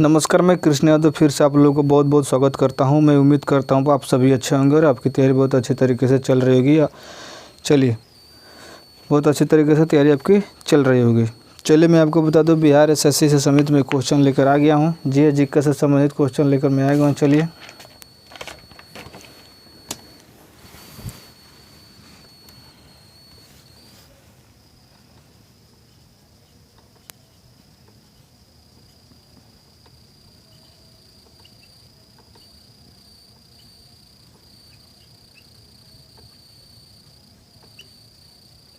नमस्कार, मैं कृष्ण यादव फिर से आप लोगों को बहुत बहुत स्वागत करता हूं। मैं उम्मीद करता हूं आप सभी अच्छे होंगे और आपकी तैयारी बहुत अच्छे तरीके से चल रही होगी। चलिए, बहुत अच्छी तरीके से तैयारी आपकी चल रही होगी। चलिए, मैं आपको बता दूं, बिहार एसएससी से संबंधित मैं क्वेश्चन लेकर आ गया हूँ। जीके से संबंधित क्वेश्चन लेकर मैं आ गया हूँ। चलिए,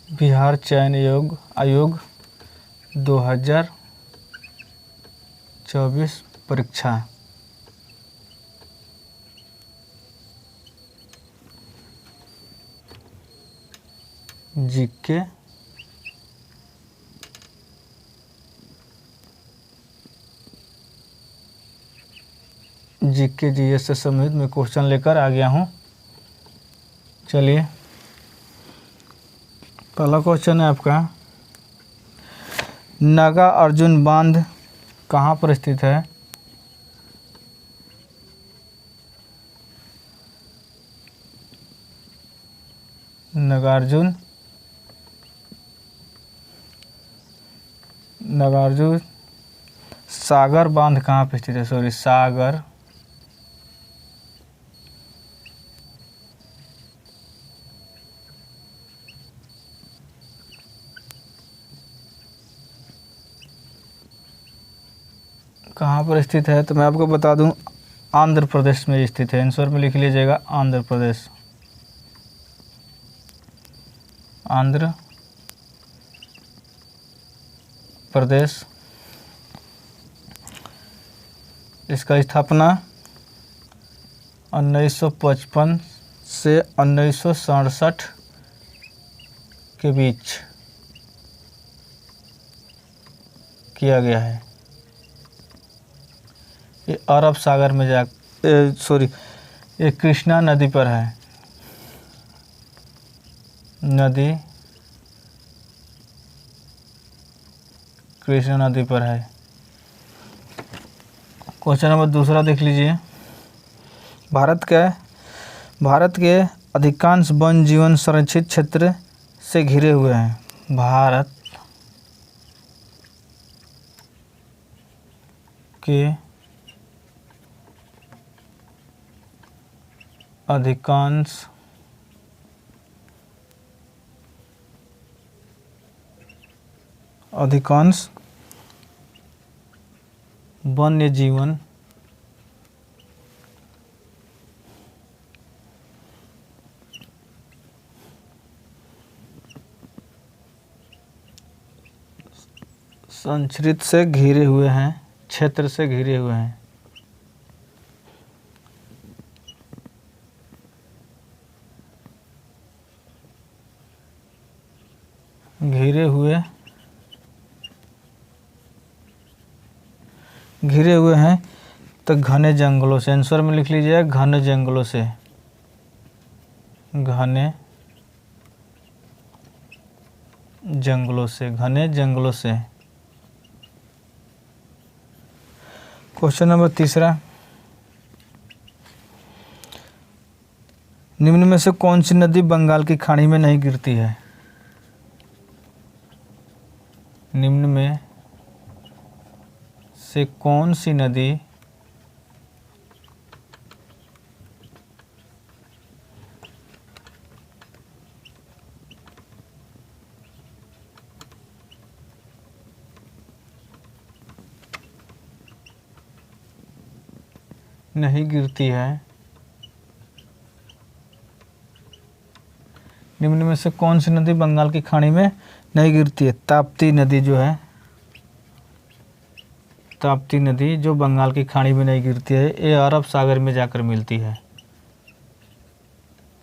बिहार चयन आयोग 2024 परीक्षा। जीके जीएस से संबंधित मैं क्वेश्चन लेकर आ गया हूँ। चलिए, पहला क्वेश्चन है आपका, नागार्जुन बांध कहाँ पर स्थित है? नागार्जुन सागर बांध कहाँ पर स्थित है? सागर कहाँ पर स्थित है? तो मैं आपको बता दूं, आंध्र प्रदेश में स्थित है। आंसर में लिख लीजिएगा आंध्र प्रदेश। आंध्र प्रदेश। इसका स्थापना 1955 से 1967 के बीच किया गया है। ये अरब सागर में ये कृष्णा नदी पर है। कृष्णा नदी पर है। क्वेश्चन नंबर दूसरा देख लीजिए। भारत के अधिकांश वन जीवन संरक्षित क्षेत्र से घिरे हुए हैं। भारत के अधिकांश वन्य जीवन संरक्षित से घिरे हुए हैं, क्षेत्र से घिरे हुए हैं। घिरे हुए हैं तो घने जंगलों से। आंसर में लिख लीजिए घने जंगलों से। घने जंगलों से। क्वेश्चन नंबर तीसरा, निम्न में से कौन सी नदी बंगाल की खाड़ी में नहीं गिरती है? निम्न में से कौन सी नदी नहीं गिरती है? निम्न में से कौन सी नदी बंगाल की खाड़ी में नहीं गिरती है? ताप्ती नदी जो है, ताप्ती नदी जो बंगाल की खाड़ी में नहीं गिरती है, ये अरब सागर में जाकर मिलती है।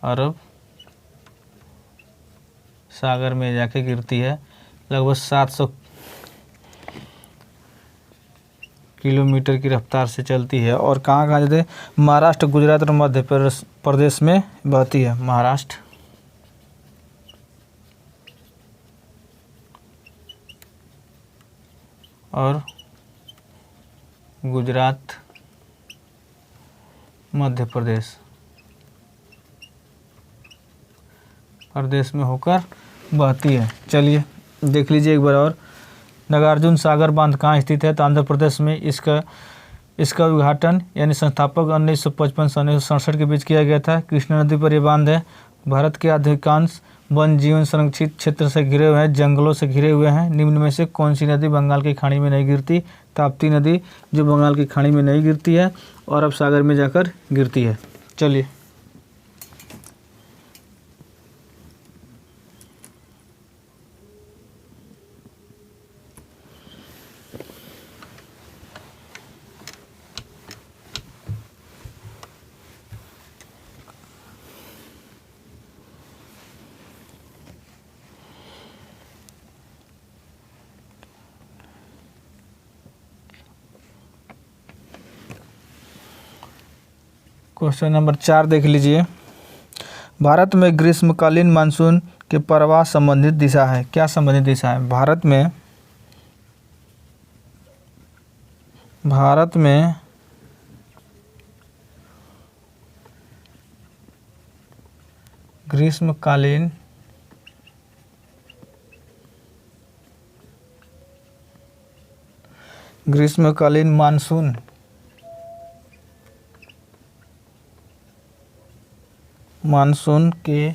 अरब सागर में जाके गिरती है। लगभग 700 किलोमीटर की रफ्तार से चलती है। और कहाँ जाते हैं? महाराष्ट्र, गुजरात और मध्य प्रदेश में बहती है। महाराष्ट्र और गुजरात, मध्य प्रदेश में होकर बहती है। चलिए देख लीजिए एक बार और, नागार्जुन सागर बांध कहाँ स्थित है? तो आंध्र प्रदेश में। इसका उद्घाटन यानी संस्थापक 1955 से 1967 के बीच किया गया था। कृष्णा नदी पर यह बांध है। भारत के अधिकांश वन जीवन संरक्षित क्षेत्र से घिरे हुए हैं, जंगलों से घिरे हुए हैं। निम्न में से कौन सी नदी बंगाल की खाड़ी में नहीं गिरती? ताप्ती नदी, जो बंगाल की खाड़ी में नहीं गिरती है और अरब सागर में जाकर गिरती है। चलिए क्वेश्चन नंबर 4 देख लीजिए। भारत में ग्रीष्मकालीन मानसून के प्रवाह संबंधित दिशा है। क्या संबंधित दिशा है? भारत में ग्रीष्मकालीन मानसून के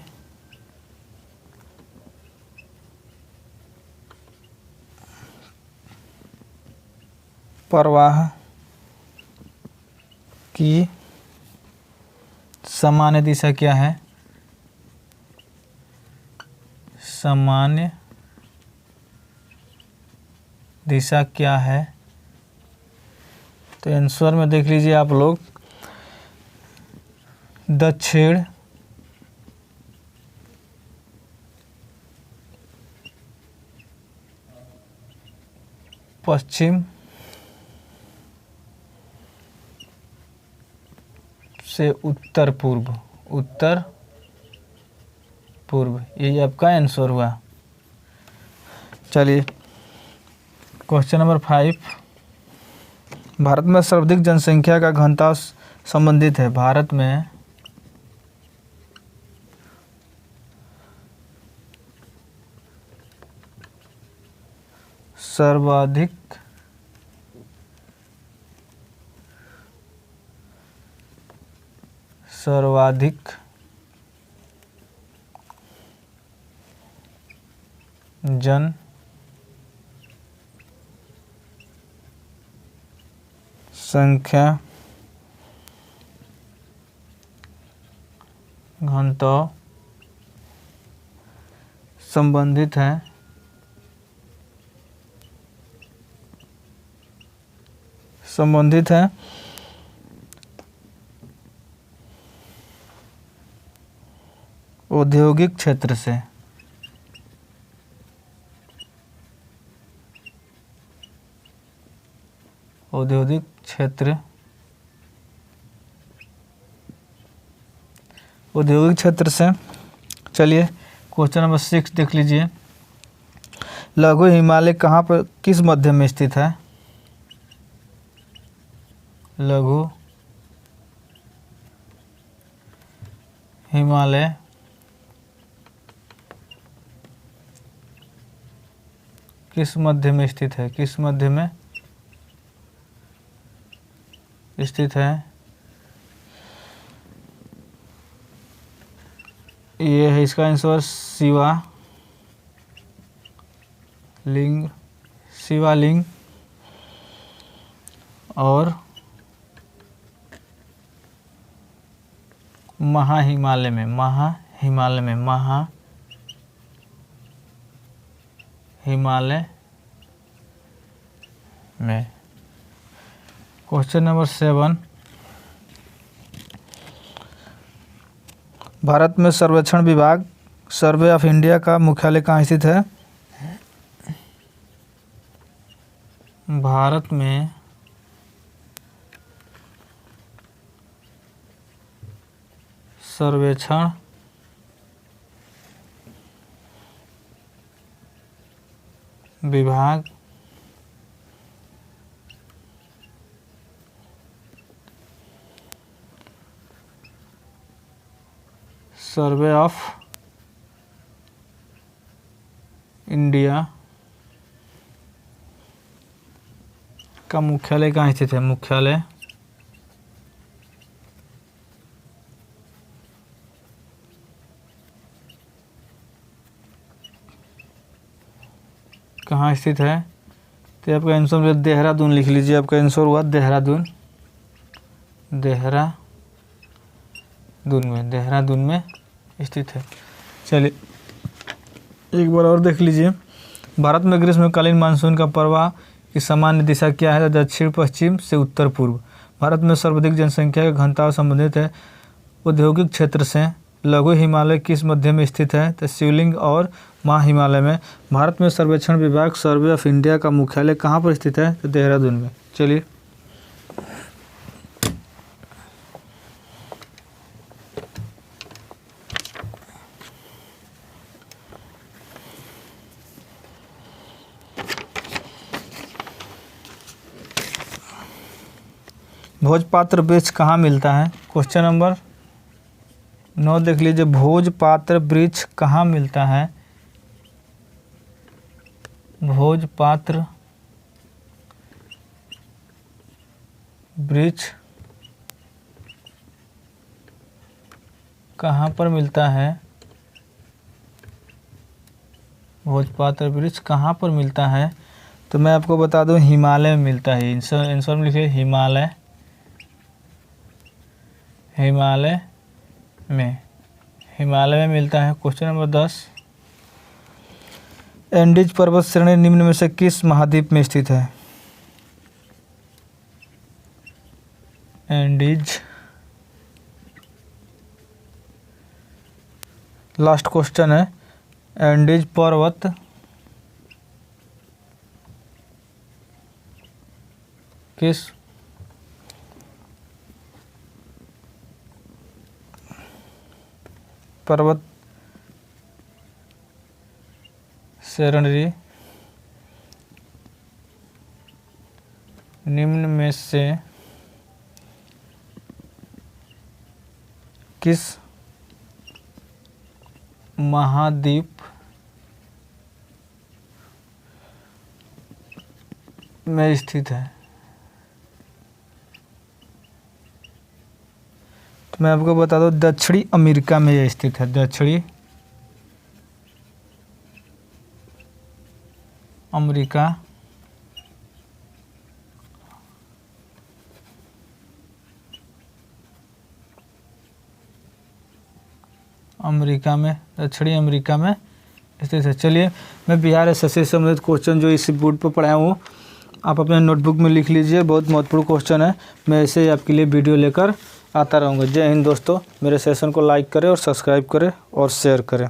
प्रवाह की सामान्य दिशा क्या है? सामान्य दिशा क्या है? तो आंसर में देख लीजिए आप लोग, दक्षिण पश्चिम से उत्तर पूर्व, यही आपका आंसर हुआ। चलिए क्वेश्चन नंबर 5, भारत में सर्वाधिक जनसंख्या का घनत्व संबंधित है। भारत में सर्वाधिक जनसंख्या घनत्व संबंधित है औद्योगिक क्षेत्र से। औद्योगिक क्षेत्र से। चलिए क्वेश्चन नंबर 6 देख लीजिए। लघु हिमालय कहाँ पर, किस मध्य में स्थित है? लघु हिमालय किस मध्य में स्थित है? किस मध्य में स्थित है? ये है इसका आंसर शिवालिंग और महाहिमालय में। क्वेश्चन नंबर 7, भारत में सर्वेक्षण विभाग सर्वे ऑफ इंडिया का मुख्यालय कहाँ स्थित है? भारत में सर्वेक्षण विभाग सर्वे ऑफ इंडिया का मुख्यालय कहाँ स्थित है? मुख्यालय कहाँ स्थित है? तो आपका आंसर देहरादून लिख लीजिए। आपका आंसर हुआ देहरादून। देहरादून में स्थित है। चलिए एक बार और देख लीजिए। भारत में ग्रीष्मकालीन मानसून का प्रवाह की सामान्य दिशा क्या है? दक्षिण पश्चिम से उत्तर पूर्व। भारत में सर्वाधिक जनसंख्या का घनत्व संबंधित है औद्योगिक क्षेत्र से। लघु हिमालय किस मध्य में स्थित है? तो शिवलिंग और महा हिमालय में। भारत में सर्वेक्षण विभाग सर्वे ऑफ इंडिया का मुख्यालय कहाँ पर स्थित है? तो देहरादून में। चलिए भोजपात्र वृक्ष कहाँ मिलता है? क्वेश्चन नंबर 9 देख लीजिए। भोजपात्र वृक्ष कहाँ मिलता है? भोजपात्र वृक्ष कहाँ पर मिलता है? भोजपात्र वृक्ष कहाँ पर मिलता है? तो मैं आपको बता दूं, हिमालय में मिलता है। आंसर में लिखिए हिमालय। हिमालय में मिलता है। क्वेश्चन नंबर 10, एंडीज पर्वत श्रेणी निम्न में से किस महाद्वीप में स्थित है? एंडीज, लास्ट क्वेश्चन है, एंडीज पर्वत किस पर्वत श्रेणी निम्न में से किस महाद्वीप में स्थित है? तो मैं आपको बता दूं, दक्षिणी अमेरिका में यह स्थित है। दक्षिणी अमेरिका में, दक्षिणी अमेरिका में स्थित है। चलिए मैं बिहार एसएससी से संबंधित क्वेश्चन जो इस बोर्ड पर पढ़ाया हूँ आप अपने नोटबुक में लिख लीजिए। बहुत महत्वपूर्ण क्वेश्चन है। मैं ऐसे ही आपके लिए वीडियो लेकर आता रहूँगा। जय हिंद दोस्तों। मेरे सेशन को लाइक करें और सब्सक्राइब करें और शेयर करें।